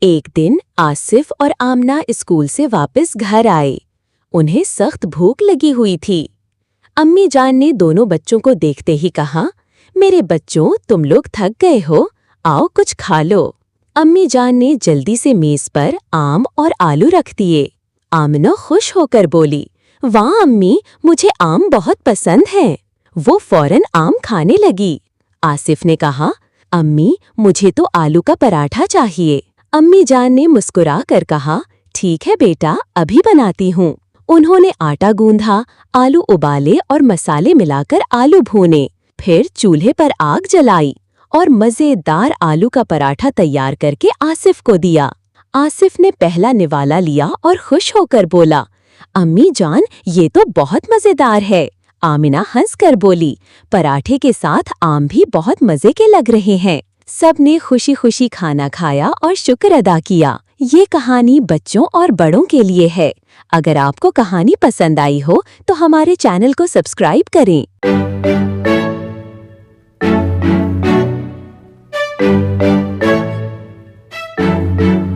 एक दिन आसिफ और आमना स्कूल से वापस घर आए। उन्हें सख्त भूख लगी हुई थी। अम्मी जान ने दोनों बच्चों को देखते ही कहा, मेरे बच्चों, तुम लोग थक गए हो, आओ कुछ खा लो। अम्मी जान ने जल्दी से मेज पर आम और आलू रख दिए। आमना खुश होकर बोली, वाह अम्मी, मुझे आम बहुत पसंद हैं। वो फौरन आम खाने लगी। आसिफ ने कहा, अम्मी, मुझे तो आलू का पराठा चाहिए। अम्मी जान ने मुस्कुरा कर कहा, ठीक है बेटा, अभी बनाती हूँ। उन्होंने आटा गूंधा, आलू उबाले और मसाले मिलाकर आलू भूने। फिर चूल्हे पर आग जलाई और मजेदार आलू का पराठा तैयार करके आसिफ को दिया। आसिफ ने पहला निवाला लिया और खुश होकर बोला, अम्मी जान, ये तो बहुत मजेदार है। आमिना हंसकर बोली, पराठे के साथ आम भी बहुत मजे के लग रहे हैं। सबने खुशी खुशी खाना खाया और शुक्र अदा किया। ये कहानी बच्चों और बड़ों के लिए है। अगर आपको कहानी पसंद आई हो तो हमारे चैनल को सब्सक्राइब करें।